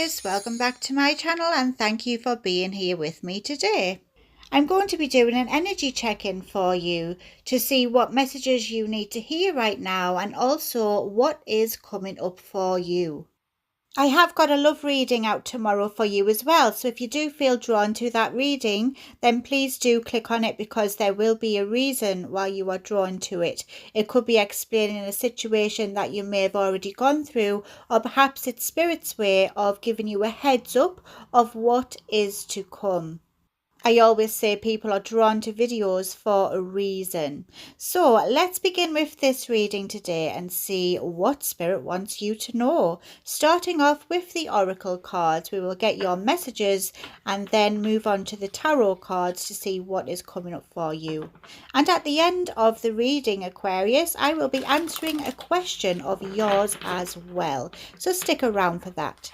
Aquarius, welcome back to my channel and thank you for being here with me today. I'm going to be doing an energy check-in for you to see what messages you need to hear right now and also what is coming up for you. I have got a love reading out tomorrow for you as well, so if you do feel drawn to that reading, then please do click on it because there will be a reason why you are drawn to it. It could be explaining a situation that you may have already gone through, or perhaps it's Spirit's way of giving you a heads up of what is to come. I always say people are drawn to videos for a reason. So let's begin with this reading today and see what Spirit wants you to know. Starting off with the Oracle cards, we will get your messages and then move on to the Tarot cards to see what is coming up for you. And at the end of the reading, Aquarius, I will be answering a question of yours as well. So stick around for that.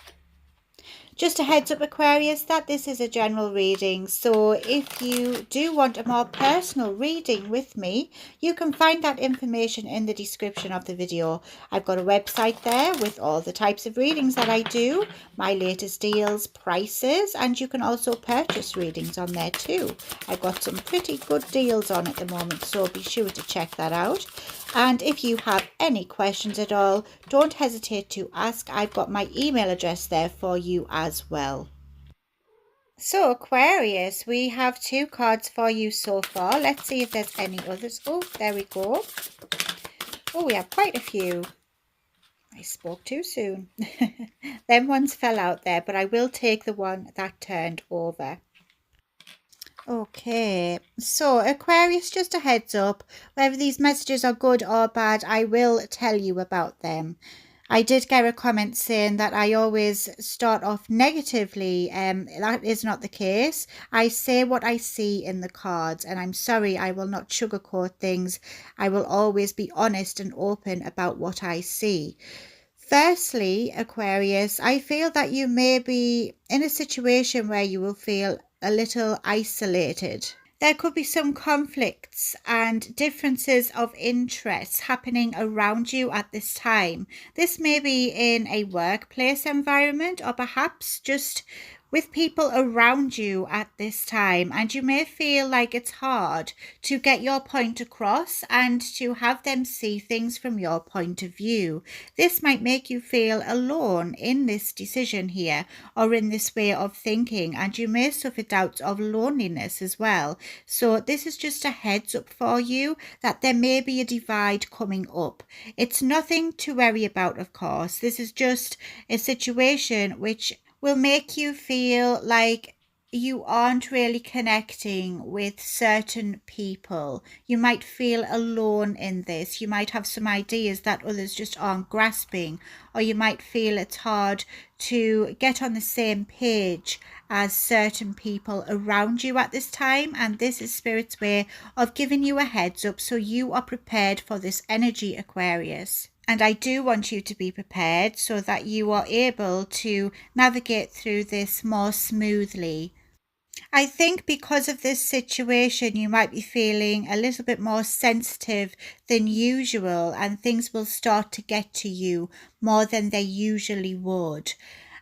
Just a heads up, Aquarius, that this is a general reading, so if you do want a more personal reading with me, you can find that information in the description of the video. I've got a website there with all the types of readings that I do, my latest deals, prices, and you can also purchase readings on there too. I've got some pretty good deals on at the moment, so be sure to check that out. And if you have any questions at all, don't hesitate to ask. I've got my email address there for you as well. So Aquarius, we have 2 cards for you so far. Let's see if there's any others. Oh, there we go. Oh, we have quite a few. I spoke too soon. Them ones fell out there, but I will take the one that turned over. Okay, so Aquarius, just a heads up, whether these messages are good or bad, I will tell you about them. I did get a comment saying that I always start off negatively. That is not the case. I say what I see in the cards, and I'm sorry, I will not sugarcoat things. I will always be honest and open about what I see. Firstly, Aquarius, I feel that you may be in a situation where you will feel a little isolated. There could be some conflicts and differences of interest happening around you at this time. This may be in a workplace environment or perhaps just with people around you at this time, and you may feel like it's hard to get your point across and to have them see things from your point of view. This might make you feel alone in this decision here or in this way of thinking, and you may suffer doubts of loneliness as well. So this is just a heads up for you that there may be a divide coming up. It's nothing to worry about, of course. This is just a situation which will make you feel like you aren't really connecting with certain people. You might feel alone in this. You might have some ideas that others just aren't grasping, or you might feel it's hard to get on the same page as certain people around you at this time. And this is Spirit's way of giving you a heads up so you are prepared for this energy, Aquarius. And I do want you to be prepared so that you are able to navigate through this more smoothly. I think because of this situation, you might be feeling a little bit more sensitive than usual, and things will start to get to you more than they usually would.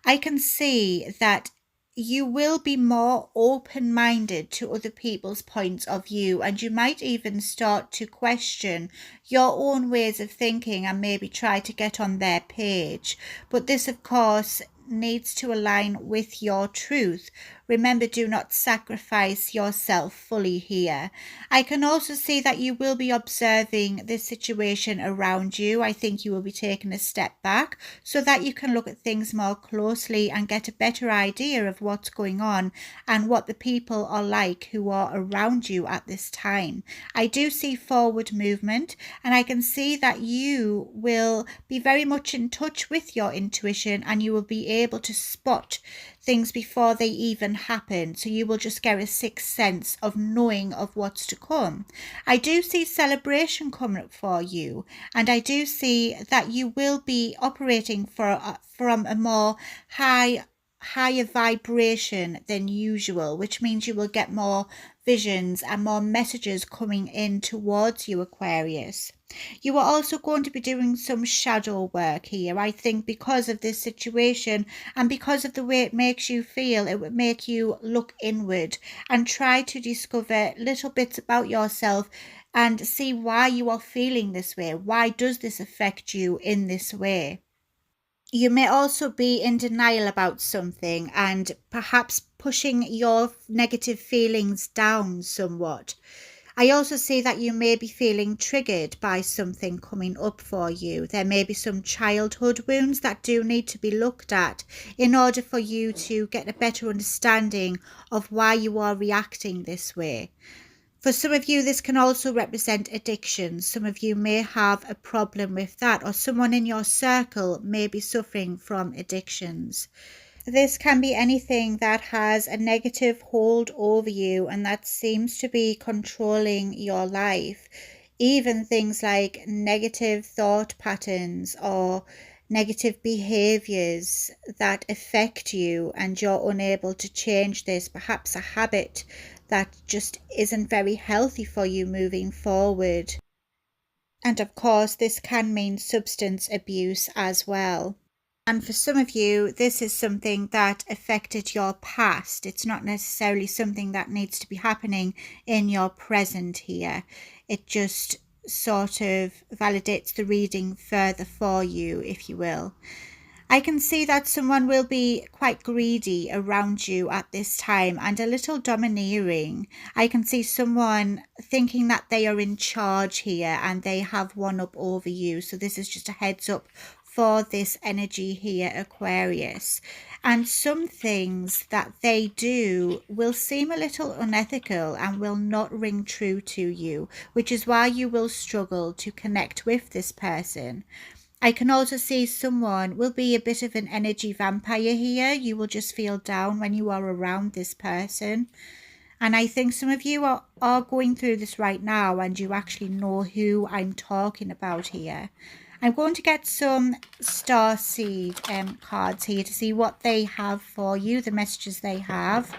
I can see that you will be more open-minded to other people's points of view, and you might even start to question your own ways of thinking and maybe try to get on their page. But this, of course, needs to align with your truth. Remember, do not sacrifice yourself fully here. I can also see that you will be observing this situation around you. I think you will be taking a step back so that you can look at things more closely and get a better idea of what's going on and what the people are like who are around you at this time. I do see forward movement, and I can see that you will be very much in touch with your intuition, and you will be able to spot things before they even happen. So you will just get a sixth sense of knowing of what's to come. I do see celebration coming up for you, and I do see that you will be operating from a more high higher vibration than usual, which means you will get more visions and more messages coming in towards you, Aquarius. You are also going to be doing some shadow work here. I think because of this situation and because of the way it makes you feel, it would make you look inward and try to discover little bits about yourself and see why you are feeling this way. Why does this affect you in this way? You may also be in denial about something and perhaps pushing your negative feelings down somewhat. I also see that you may be feeling triggered by something coming up for you. There may be some childhood wounds that do need to be looked at in order for you to get a better understanding of why you are reacting this way. For some of you, this can also represent addiction. Some of you may have a problem with that, or someone in your circle may be suffering from addictions. This can be anything that has a negative hold over you and that seems to be controlling your life. Even things like negative thought patterns or negative behaviors that affect you and you're unable to change this. Perhaps a habit that just isn't very healthy for you moving forward. And of course, this can mean substance abuse as well. And for some of you, this is something that affected your past. It's not necessarily something that needs to be happening in your present here. It just sort of validates the reading further for you, if you will. I can see that someone will be quite greedy around you at this time and a little domineering. I can see someone thinking that they are in charge here and they have one up over you. So this is just a heads up for this energy here, Aquarius. And some things that they do will seem a little unethical and will not ring true to you, which is why you will struggle to connect with this person. I can also see someone will be a bit of an energy vampire here. You will just feel down when you are around this person. And I think some of you are going through this right now and you actually know who I'm talking about here. I'm going to get some star seed cards here to see what they have for you, the messages they have.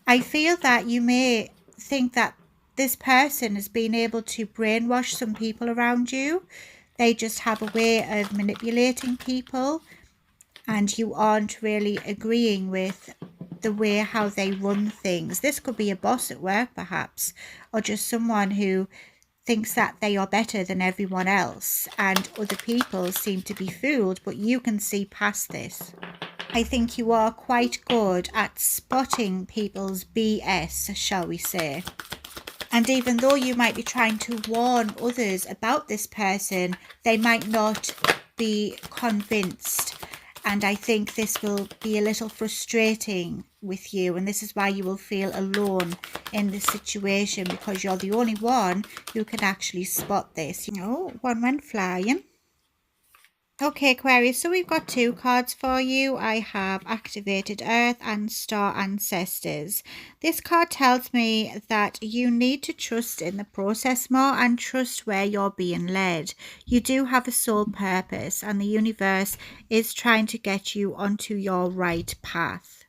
I feel that you may think that this person has been able to brainwash some people around you. They just have a way of manipulating people and you aren't really agreeing with the way how they run things. This could be a boss at work perhaps, or just someone who thinks that they are better than everyone else and other people seem to be fooled, but you can see past this. I think you are quite good at spotting people's BS, shall we say. And even though you might be trying to warn others about this person, they might not be convinced. And I think this will be a little frustrating with you. And this is why you will feel alone in this situation, because you're the only one who can actually spot this. Oh, one went flying. Okay, Aquarius, so we've got two cards for you. I have Activated Earth and Star Ancestors. This card tells me that you need to trust in the process more and trust where you're being led. You do have a soul purpose and the universe is trying to get you onto your right path.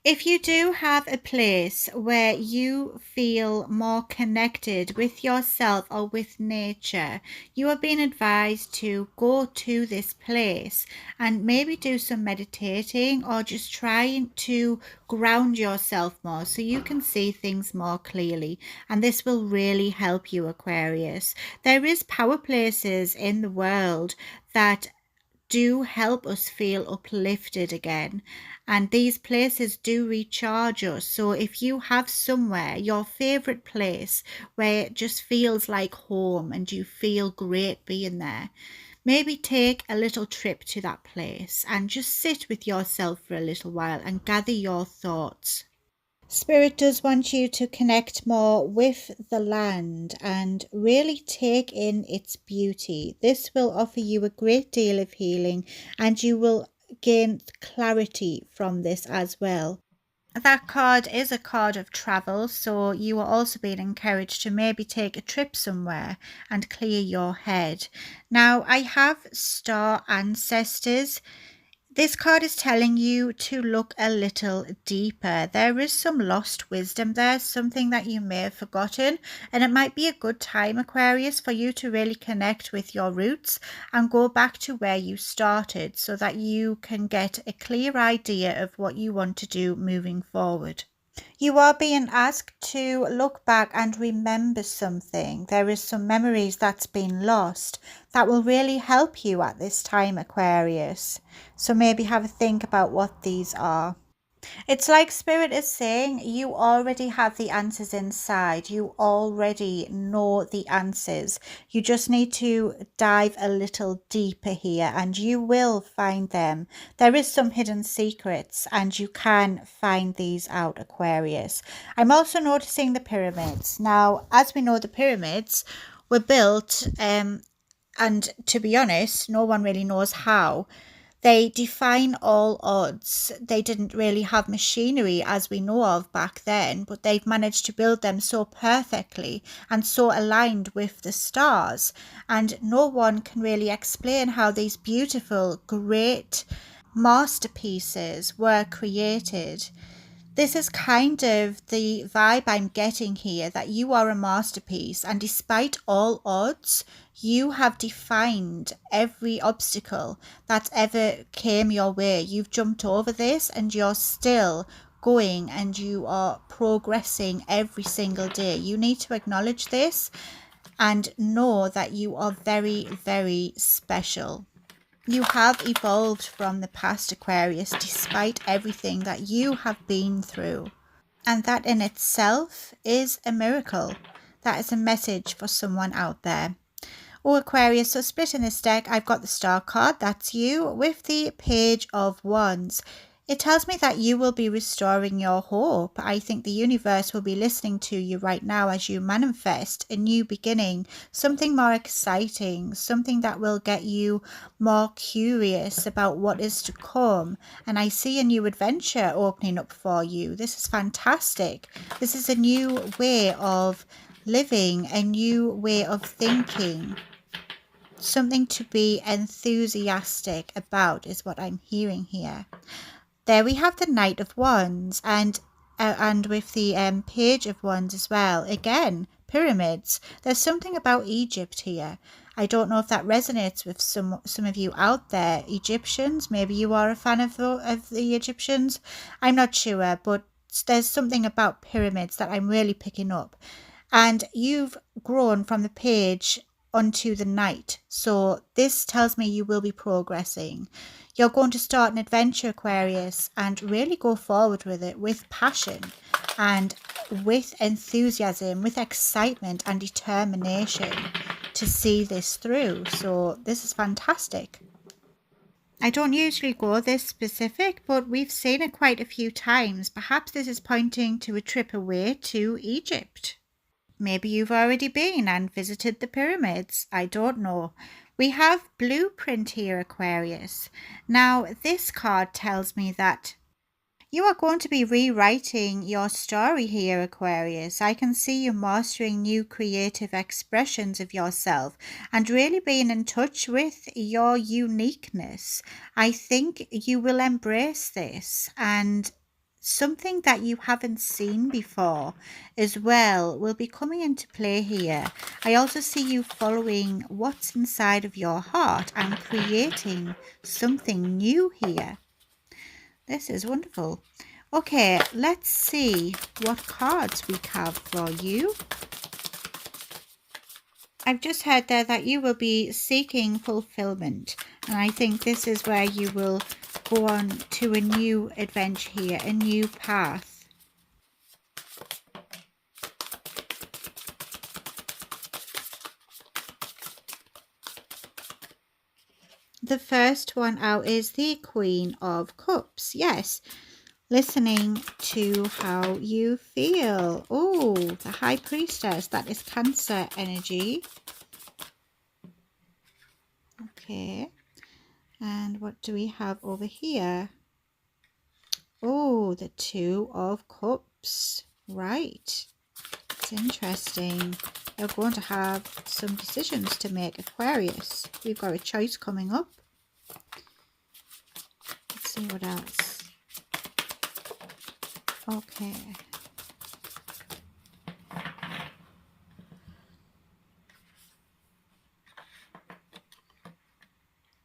If you do have a place where you feel more connected with yourself or with nature, you are being advised to go to this place and maybe do some meditating or just trying to ground yourself more so you can see things more clearly. And this will really help you, Aquarius. There is power places in the world that do help us feel uplifted again, and these places do recharge us. So if you have somewhere, your favorite place, where it just feels like home and you feel great being there, maybe take a little trip to that place and just sit with yourself for a little while and gather your thoughts. Spirit does want you to connect more with the land and really take in its beauty. This will offer you a great deal of healing and you will gain clarity from this as well. That card is a card of travel, so you are also being encouraged to maybe take a trip somewhere and clear your head. Now, I have Star Ancestors. This card is telling you to look a little deeper. There is some lost wisdom there, something that you may have forgotten, and it might be a good time, Aquarius, for you to really connect with your roots and go back to where you started so that you can get a clear idea of what you want to do moving forward. You are being asked to look back and remember something. There is some memories that's been lost that will really help you at this time, Aquarius. So maybe have a think about what these are. It's like Spirit is saying you already have the answers inside. You already know the answers. You just need to dive a little deeper here and you will find them. There is some hidden secrets and you can find these out, Aquarius. I'm also noticing the pyramids. Now, as we know, the pyramids were built and to be honest, no one really knows how. They define all odds. They didn't really have machinery as we know of back then, but they've managed to build them so perfectly and so aligned with the stars. And no one can really explain how these beautiful, great masterpieces were created. This is kind of the vibe I'm getting here, that you are a masterpiece, and despite all odds, you have defined every obstacle that ever came your way. You've jumped over this and you're still going and you are progressing every single day. You need to acknowledge this and know that you are very, very special. You have evolved from the past, Aquarius, despite everything that you have been through. And that in itself is a miracle. That is a message for someone out there. Oh, Aquarius, so splitting this deck, I've got the Star card, that's you, with the Page of Wands. It tells me that you will be restoring your hope. I think the universe will be listening to you right now as you manifest a new beginning, something more exciting, something that will get you more curious about what is to come. And I see a new adventure opening up for you. This is fantastic. This is a new way of living, a new way of thinking. Something to be enthusiastic about is what I'm hearing here. There we have the Knight of Wands and with the Page of Wands as well. Again, pyramids. There's something about Egypt here. I don't know if that resonates with some of you out there. Egyptians, maybe you are a fan of the Egyptians. I'm not sure, but there's something about pyramids that I'm really picking up. And you've grown from the Page onto the Knight. So this tells me you will be progressing. You're going to start an adventure, Aquarius, and really go forward with it with passion and with enthusiasm, with excitement and determination to see this through. So this is fantastic. I don't usually go this specific, but we've seen it quite a few times. Perhaps this is pointing to a trip away to Egypt. Maybe you've already been and visited the pyramids. I don't know. We have Blueprint here, Aquarius. Now, this card tells me that you are going to be rewriting your story here, Aquarius. I can see you mastering new creative expressions of yourself and really being in touch with your uniqueness. I think you will embrace this, and something that you haven't seen before as well will be coming into play here. I also see you following what's inside of your heart and creating something new here. This is wonderful. Okay, let's see what cards we have for you. I've just heard there that you will be seeking fulfillment, and I think this is where you will go on to a new adventure here, a new path. The first one out is the Queen of Cups. Yes, listening to how you feel. Oh, the High Priestess, that is Cancer energy. Okay. And what do we have over here? Oh, the Two of Cups. Right. It's interesting. You're going to have some decisions to make, Aquarius. We've got a choice coming up. see what else. Okay.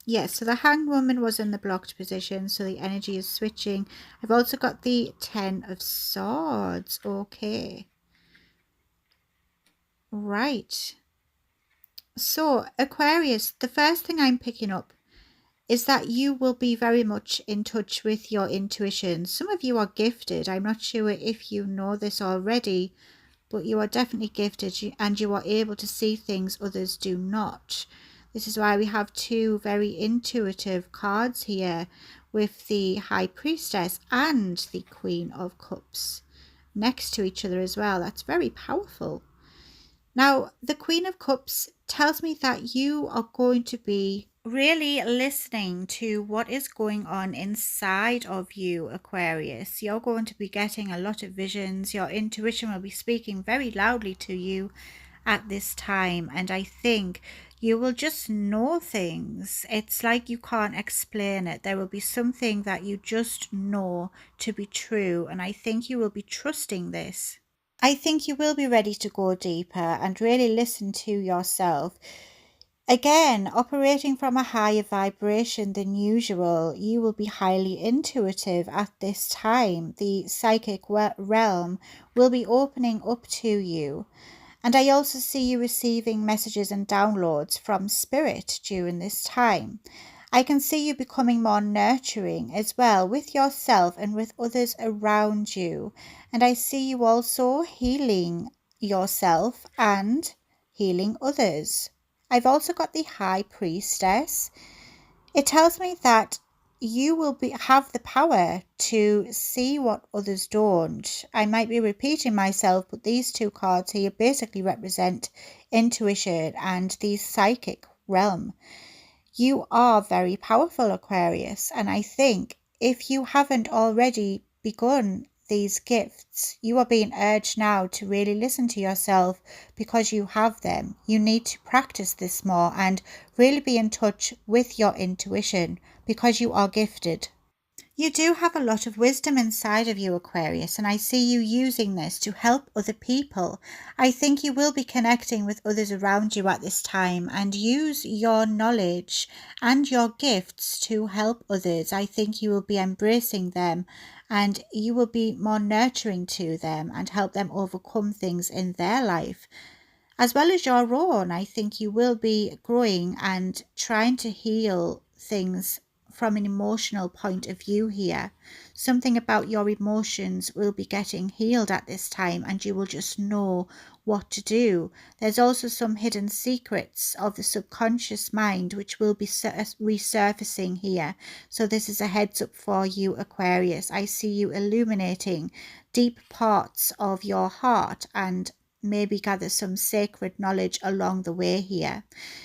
Yes, so the Hanged Woman was in the blocked position, so the energy is switching. I've also got the Ten of Swords. Okay. Right. So, Aquarius, the first thing I'm picking up is that you will be very much in touch with your intuition. Some of you are gifted. I'm not sure if you know this already, but you are definitely gifted and you are able to see things others do not. This is why we have two very intuitive cards here with the High Priestess and the Queen of Cups next to each other as well. That's very powerful. Now, the Queen of Cups tells me that you are going to be really listening to what is going on inside of you, Aquarius. You're going to be getting a lot of visions. Your intuition will be speaking very loudly to you at this time. And I think you will just know things. It's like you can't explain it. There will be something that you just know to be true. And I think you will be trusting this. I think you will be ready to go deeper and really listen to yourself. Again, operating from a higher vibration than usual, you will be highly intuitive at this time. The psychic realm will be opening up to you. And I also see you receiving messages and downloads from spirit during this time. I can see you becoming more nurturing as well with yourself and with others around you. And I see you also healing yourself and healing others. I've also got the High Priestess. It tells me that you will have the power to see what others don't. I might be repeating myself, but these two cards here basically represent intuition and the psychic realm. You are very powerful, Aquarius, and I think if you haven't already begun these gifts, you are being urged now to really listen to yourself because you have them. You need to practice this more and really be in touch with your intuition because you are gifted. You do have a lot of wisdom inside of you, Aquarius, and I see you using this to help other people. I think you will be connecting with others around you at this time and use your knowledge and your gifts to help others. I think you will be embracing them and you will be more nurturing to them and help them overcome things in their life. As well as your own, I think you will be growing and trying to heal things from an emotional point of view here. Something about your emotions will be getting healed at this time and you will just know what to do. There's also some hidden secrets of the subconscious mind which will be resurfacing here. So this is a heads up for you, Aquarius. I see you illuminating deep parts of your heart and maybe gather some sacred knowledge along the way here.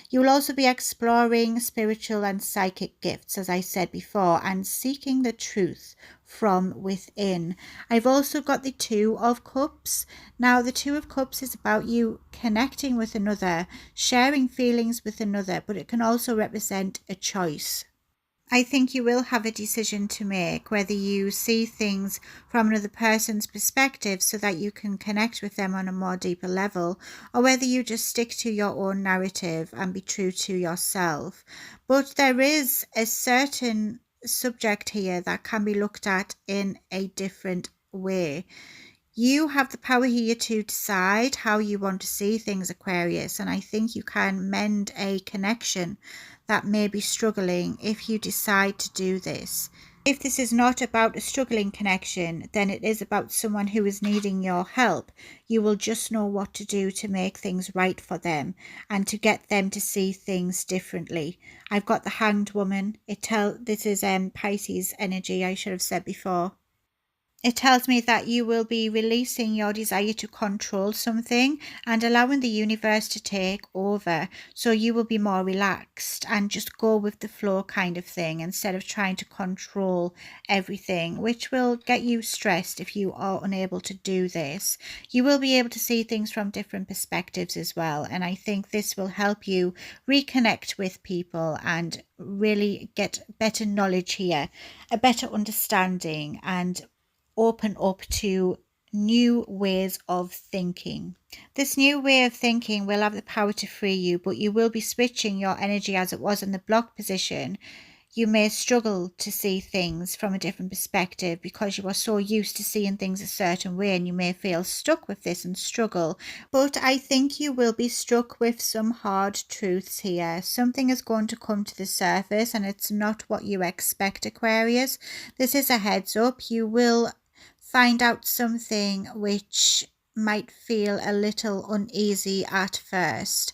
You will also be exploring spiritual and psychic gifts, as I said before, and seeking the truth from within. I've also got the Two of Cups. Now, the Two of Cups is about you connecting with another, sharing feelings with another, but it can also represent a choice. I think you will have a decision to make, whether you see things from another person's perspective so that you can connect with them on a more deeper level, or whether you just stick to your own narrative and be true to yourself. But there is a certain subject here that can be looked at in a different way. You have the power here to decide how you want to see things, Aquarius, and I think you can mend a connection that may be struggling if you decide to do this. If this is not about a struggling connection, then it is about someone who is needing your help. You will just know what to do to make things right for them and to get them to see things differently. I've got the Hanged Woman. This is Pisces energy, I should have said before. It tells me that you will be releasing your desire to control something and allowing the universe to take over. So you will be more relaxed and just go with the flow kind of thing instead of trying to control everything, which will get you stressed if you are unable to do this. You will be able to see things from different perspectives as well. And I think this will help you reconnect with people and really get better knowledge here, a better understanding, and open up to new ways of thinking. This new way of thinking will have the power to free you, but you will be switching your energy as it was in the block position. You may struggle to see things from a different perspective because you are so used to seeing things a certain way, and you may feel stuck with this and struggle. But I think you will be struck with some hard truths here. Something is going to come to the surface and it's not what you expect, Aquarius. This is a heads up. You will find out something which might feel a little uneasy at first,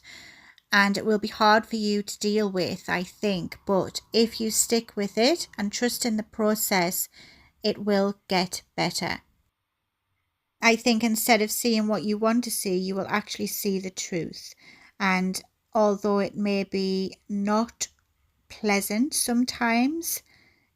and it will be hard for you to deal with, I think, but if you stick with it and trust in the process, it will get better. I think instead of seeing what you want to see, you will actually see the truth. And although it may be not pleasant sometimes,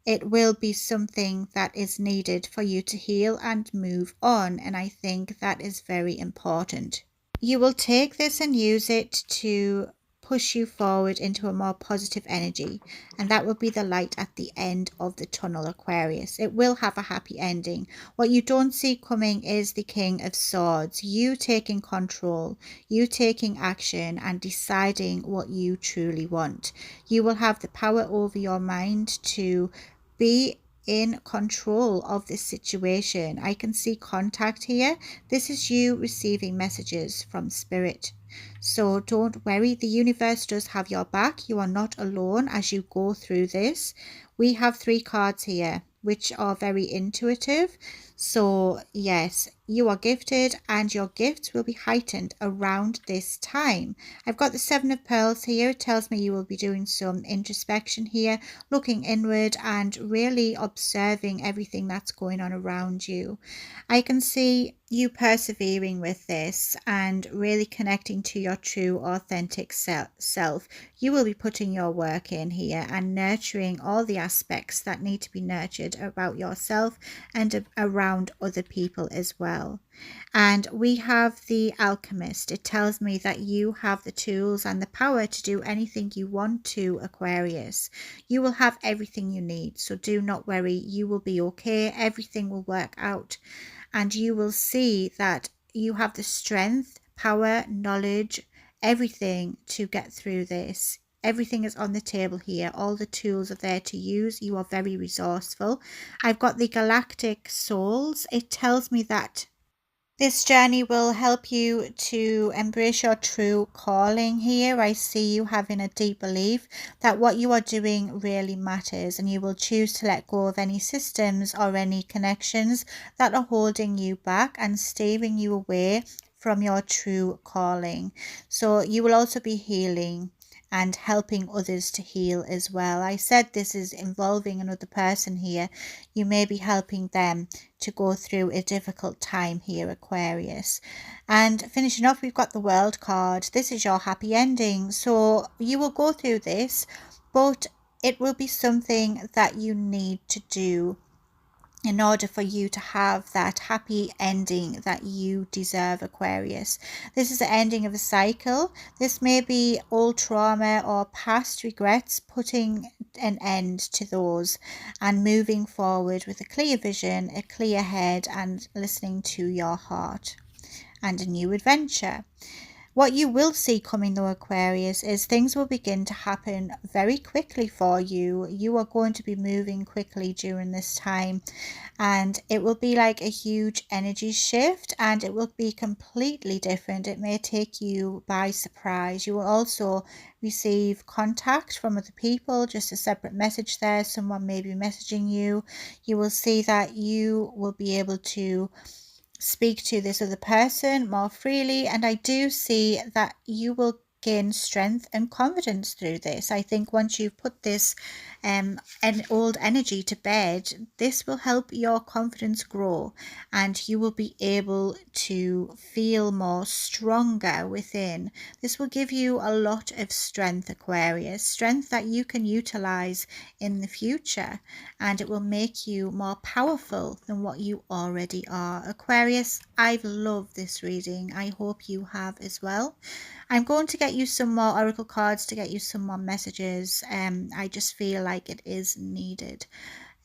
it will be something that is needed for you to heal and move on. And I think that is very important. You will take this and use it to push you forward into a more positive energy, and that will be the light at the end of the tunnel, Aquarius. It will have a happy ending. What you don't see coming is the King of Swords, you taking control, you taking action and deciding what you truly want. You will have the power over your mind to be in control of this situation. I can see contact here. This is you receiving messages from spirit. So don't worry, the universe does have your back. You are not alone as you go through this. We have 3 cards here which are very intuitive. So yes, you are gifted and your gifts will be heightened around this time. I've got the 7 of Pearls here. It tells me you will be doing some introspection here, looking inward and really observing everything that's going on around you. I can see you persevering with this and really connecting to your true authentic self. You will be putting your work in here and nurturing all the aspects that need to be nurtured about yourself and around other people as well. And we have the Alchemist. It tells me that you have the tools and the power to do anything you want to, Aquarius. You will have everything you need, so do not worry. You will be okay. Everything will work out. And you will see that you have the strength, power, knowledge, everything to get through this. Everything is on the table here. All the tools are there to use. You are very resourceful. I've got the Galactic Souls. It tells me that this journey will help you to embrace your true calling here. I see you having a deep belief that what you are doing really matters, and you will choose to let go of any systems or any connections that are holding you back and steering you away from your true calling. So you will also be healing and helping others to heal as well. I said this is involving another person here. You may be helping them to go through a difficult time here, Aquarius. And finishing off, we've got the World card. This is your happy ending. So you will go through this, but it will be something that you need to do in order for you to have that happy ending that you deserve, Aquarius. This is the ending of a cycle. This may be old trauma or past regrets, putting an end to those and moving forward with a clear vision, a clear head, and listening to your heart and a new adventure. What you will see coming though, Aquarius, is things will begin to happen very quickly for you. You are going to be moving quickly during this time, and it will be like a huge energy shift, and it will be completely different. It may take you by surprise. You will also receive contact from other people, just a separate message there. Someone may be messaging you. You will see that you will be able to speak to this other person more freely, and I do see that you will gain strength and confidence through this. I think once you've put this an old energy to bed, this will help your confidence grow, and you will be able to feel more stronger within. This will give you a lot of strength, Aquarius, strength that you can utilize in the future, and it will make you more powerful than what you already are. Aquarius, I've loved this reading. I hope you have as well. I'm going to get you some more oracle cards to get you some more messages. I just feel like it is needed.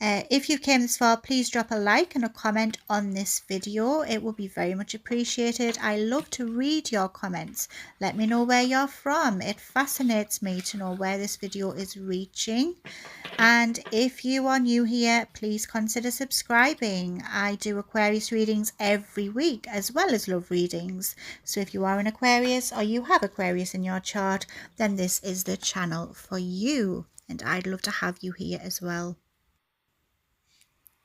If you came this far, please drop a like and a comment on this video. It will be very much appreciated. I love to read your comments. Let me know where you're from. It fascinates me to know where this video is reaching. And if you are new here, please consider subscribing. I do Aquarius readings every week as well as love readings. So if you are an Aquarius or you have Aquarius in your chart, then this is the channel for you. And I'd love to have you here as well.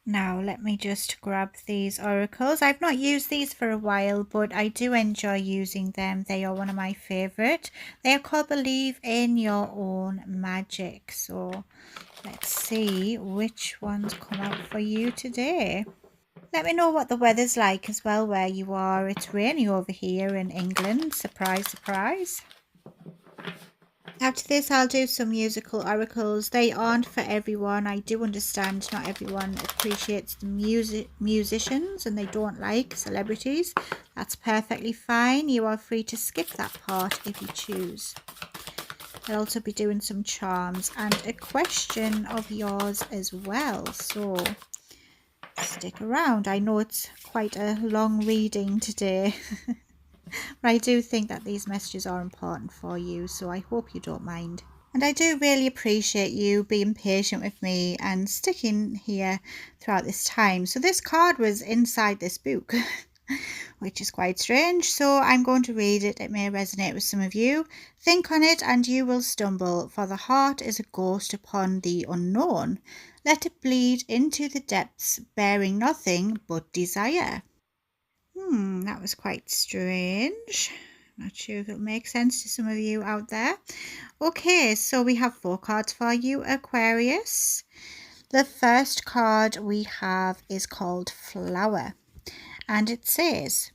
Now let me just grab these oracles. I've not used these for a while, but I do enjoy using them. They are one of my favorite. They are called Believe in Your Own Magic. So let's see which ones come out for you today. Let me know what the weather's like as well where you are. It's rainy over here in England. Surprise, surprise. After this, I'll do some musical oracles. They aren't for everyone. I do understand not everyone appreciates the musicians and they don't like celebrities. That's perfectly fine. You are free to skip that part if you choose. I'll also be doing some charms and a question of yours as well. So stick around. I know it's quite a long reading today. But I do think that these messages are important for you, so I hope you don't mind. And I do really appreciate you being patient with me and sticking here throughout this time. So this card was inside this book, which is quite strange. So I'm going to read it. It may resonate with some of you. Think on it and you will stumble, for the heart is a ghost upon the unknown. Let it bleed into the depths, bearing nothing but desire. That was quite strange. Not sure if it'll make sense to some of you out there. Okay, so we have 4 cards for you, Aquarius. The first card we have is called Flower, and it says,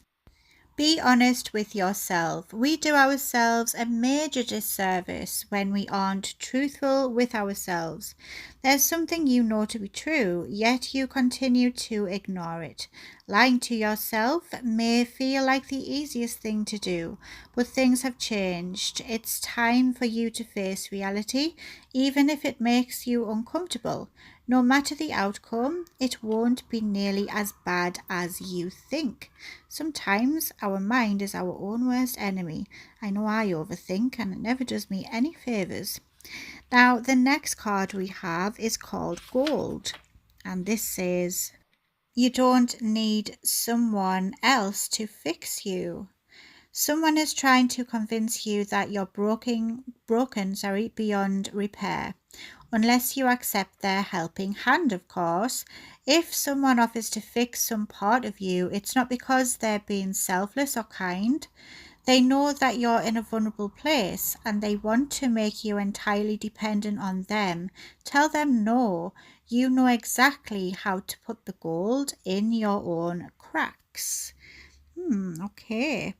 be honest with yourself. We do ourselves a major disservice when we aren't truthful with ourselves. There's something you know to be true, yet you continue to ignore it. Lying to yourself may feel like the easiest thing to do, but things have changed. It's time for you to face reality, even if it makes you uncomfortable. No matter the outcome, it won't be nearly as bad as you think. Sometimes our mind is our own worst enemy. I know I overthink and it never does me any favours. Now, the next card we have is called Gold. And this says, you don't need someone else to fix you. Someone is trying to convince you that you're broken beyond repair. Unless you accept their helping hand, of course. If someone offers to fix some part of you, it's not because they're being selfless or kind. They know that you're in a vulnerable place and they want to make you entirely dependent on them. Tell them no. You know exactly how to put the gold in your own cracks. Okay.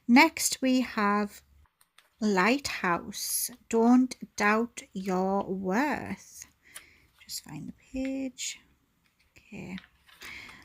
Next we have Lighthouse. Don't doubt your worth. Just find the page. Okay.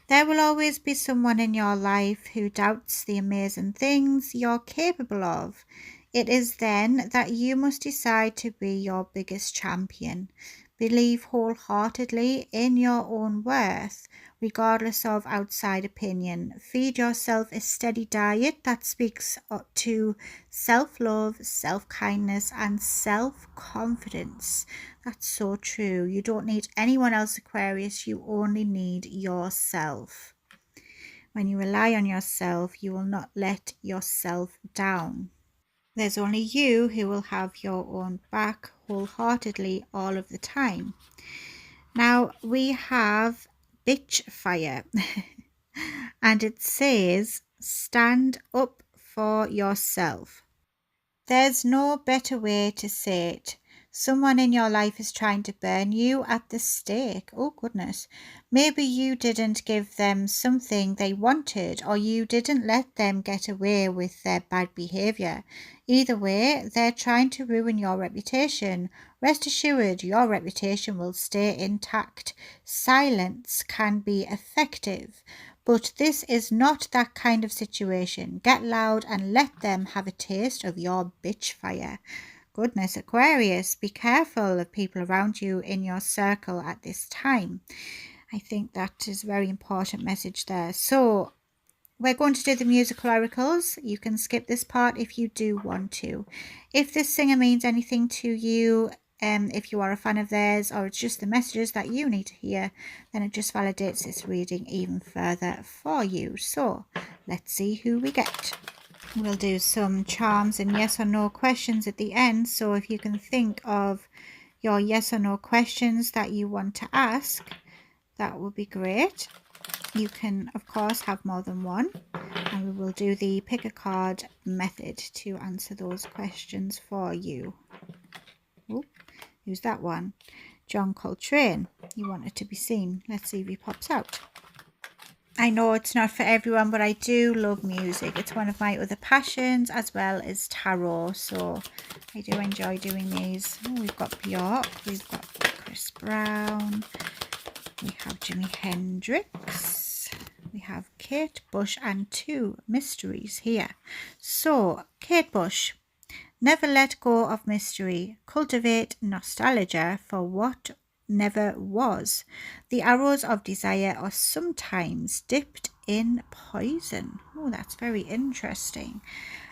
There will always be someone in your life who doubts the amazing things you're capable of. It is then that you must decide to be your biggest champion. Believe wholeheartedly in your own worth, regardless of outside opinion. Feed yourself a steady diet that speaks to self-love, self-kindness, and self-confidence. That's so true. You don't need anyone else, Aquarius. You only need yourself. When you rely on yourself, you will not let yourself down. There's only you who will have your own back wholeheartedly all of the time. Now we have Bitch Fire and it says, stand up for yourself. There's no better way to say it. Someone in your life is trying to burn you at the stake. Oh, goodness. Maybe you didn't give them something they wanted, or you didn't let them get away with their bad behavior. Either way, they're trying to ruin your reputation. Rest assured, your reputation will stay intact. Silence can be effective. But this is not that kind of situation. Get loud and let them have a taste of your bitch fire. Goodness, Aquarius, be careful of people around you in your circle at this time. I think that is a very important message there. So we're going to do the musical oracles. You can skip this part if you do want to. If this singer means anything to you, if you are a fan of theirs, or it's just the messages that you need to hear, then it just validates this reading even further for you. So let's see who we get. We'll do some charms and yes or no questions at the end. So if you can think of your yes or no questions that you want to ask, that would be great. You can, of course, have more than one, and we will do the pick a card method to answer those questions for you. Oh, who's that one? John Coltrane. You want it to be seen. Let's see if he pops out. I know it's not for everyone, but I do love music. It's one of my other passions, as well as tarot, so I do enjoy doing these. Oh, we've got Bjork, we've got Chris Brown, we have Jimi Hendrix, we have Kate Bush, and two mysteries here. So, Kate Bush, never let go of mystery. Cultivate nostalgia for what never was. The arrows of desire are sometimes dipped in poison. Oh, that's very interesting.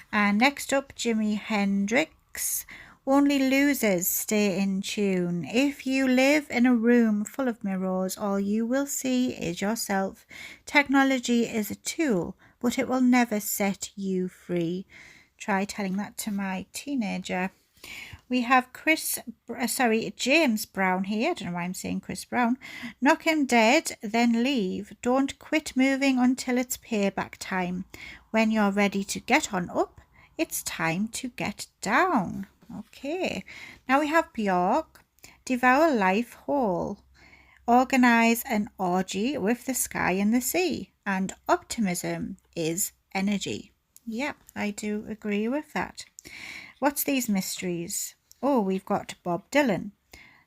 And next up, Jimi Hendrix. Only losers stay in tune. If you live in a room full of mirrors, all you will see is yourself. Technology is a tool, but it will never set you free. Try telling that to my teenager. We have James Brown here. I don't know why I'm saying Chris Brown. Knock him dead, then leave. Don't quit moving until it's payback time. When you're ready to get on up, it's time to get down. Okay, now we have Bjork. Devour life whole. Organize an orgy with the sky and the sea. And optimism is energy. Yep, I do agree with that. What's these mysteries? Oh, we've got Bob Dylan.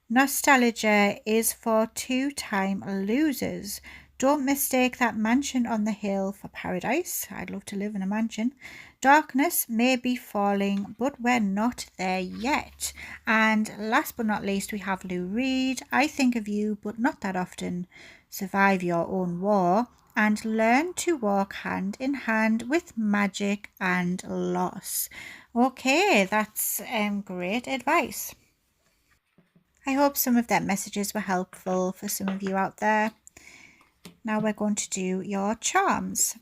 Nostalgia is for two-time losers. Don't mistake that mansion on the hill for paradise. I'd love to live in a mansion. Darkness may be falling, but we're not there yet. And last but not least, we have Lou Reed. I think of you, but not that often. Survive your own war and learn to walk hand in hand with magic and loss. Okay, that's great advice. I hope some of their messages were helpful for some of you out there. Now we're going to do your charms.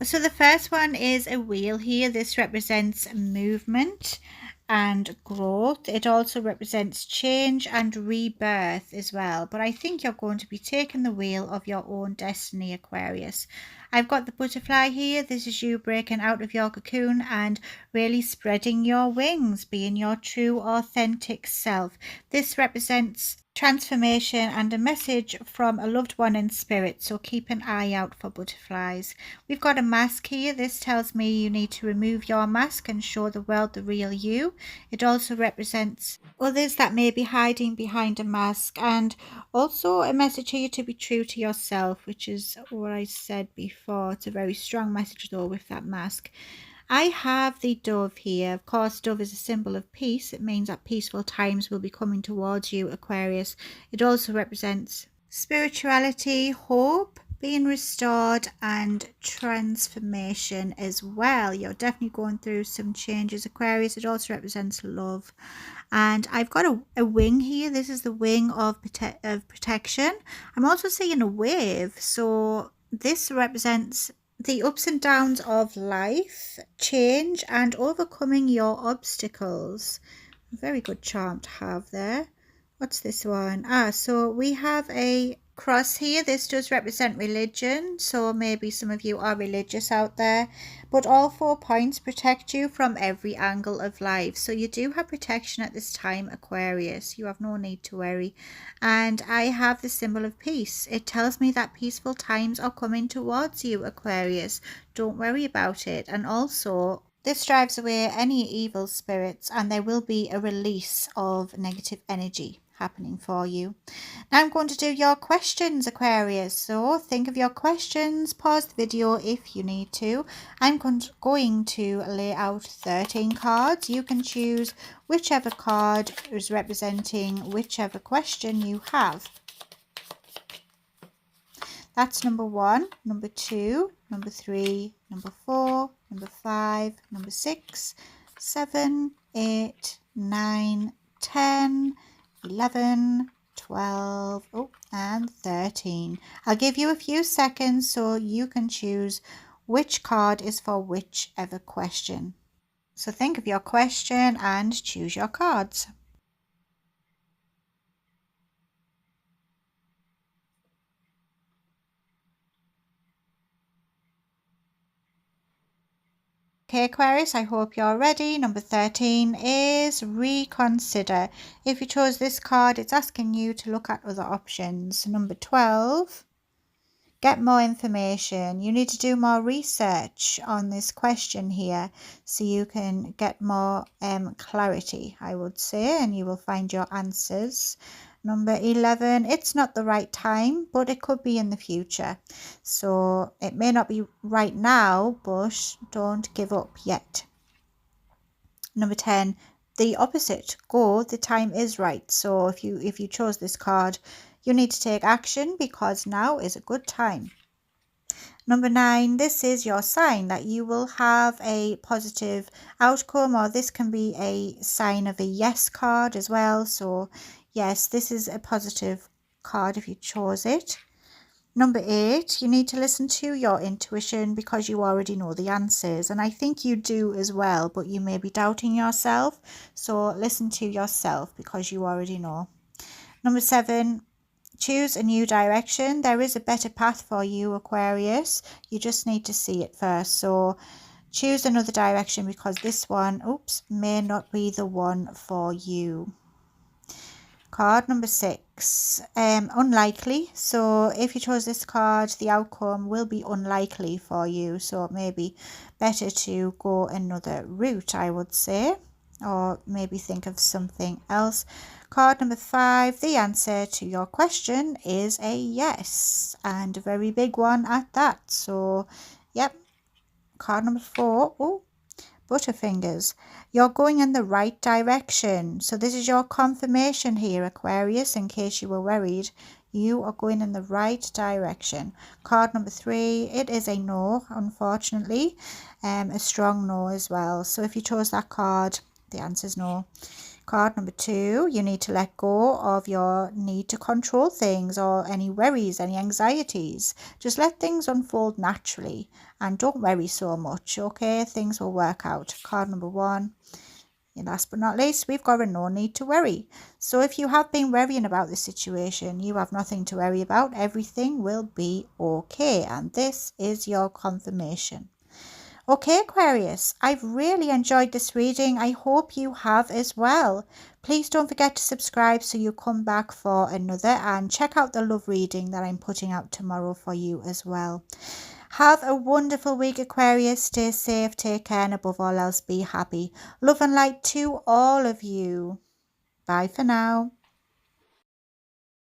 So the first one is a wheel here. This represents movement and growth. It also represents change and rebirth as well. But I think you're going to be taking the wheel of your own destiny, Aquarius. I've got the butterfly here. This is you breaking out of your cocoon and really spreading your wings, being your true, authentic self. This represents transformation and a message from a loved one in spirit, so keep an eye out for butterflies. We've got a mask here. This tells me you need to remove your mask and show the world the real you. It also represents others that may be hiding behind a mask, and also a message here to be true to yourself, which is what I said before. It's a very strong message though with that mask. I have the dove here. Of course, dove is a symbol of peace. It means that peaceful times will be coming towards you, Aquarius. It also represents spirituality, hope, being restored, and transformation as well. You're definitely going through some changes, Aquarius. It also represents love. And I've got a wing here. This is the wing of protection. I'm also seeing a wave. So this represents the ups and downs of life, change, and overcoming your obstacles. A very good charm to have there. What's this one? So we have a cross here, this does represent religion, so maybe some of you are religious out there, but all 4 points protect you from every angle of life. So you do have protection at this time, Aquarius. You have no need to worry. And I have the symbol of peace. It tells me that peaceful times are coming towards you, Aquarius. Don't worry about it. And also, this drives away any evil spirits, and there will be a release of negative energy happening for you. Now I'm going to do your questions, Aquarius. So think of your questions, pause the video if you need to. I'm going to lay out 13 cards. You can choose whichever card is representing whichever question you have. That's number 1, number 2, number 3, number 4, number 5, number 6, 7, 8, 9, 10, 11, 12, and 13. I'll give you a few seconds so you can choose which card is for whichever question. So think of your question and choose your cards. Okay, Aquarius, I hope you're ready. Number 13 is reconsider. If you chose this card, it's asking you to look at other options. Number 12, get more information. You need to do more research on this question here so you can get more clarity, I would say, and you will find your answers. Number 11, it's not the right time, but it could be in the future. So it may not be right now, but don't give up yet. Number 10, the opposite, go, the time is right. So if you chose this card, you need to take action because now is a good time. Number 9, this is your sign that you will have a positive outcome, or this can be a sign of a yes card as well. So yes, this is a positive card if you chose it. Number 8, you need to listen to your intuition because you already know the answers. And I think you do as well, but you may be doubting yourself. So listen to yourself because you already know. Number 7, choose a new direction. There is a better path for you, Aquarius. You just need to see it first. So choose another direction because this one, may not be the one for you. Card number 6, unlikely. So if you chose this card, the outcome will be unlikely for you. So it may be better to go another route, I would say, or maybe think of something else. Card number 5, the answer to your question is a yes, and a very big one at that. So, yep. Card number 4, Butterfingers. You're going in the right direction. So this is your confirmation here, Aquarius, in case you were worried. You are going in the right direction. Card number 3, it is a no, unfortunately. A strong no as well. So if you chose that card, the answer is no. Card number 2, you need to let go of your need to control things or any worries, any anxieties. Just let things unfold naturally and don't worry so much, okay? Things will work out. Card number 1, and last but not least, we've got a no need to worry. So if you have been worrying about this situation, you have nothing to worry about. Everything will be okay. And this is your confirmation. Okay, Aquarius, I've really enjoyed this reading. I hope you have as well. Please don't forget to subscribe so you come back for another, and check out the love reading that I'm putting out tomorrow for you as well. Have a wonderful week, Aquarius. Stay safe, take care, and above all else, be happy. Love and light to all of you. Bye for now.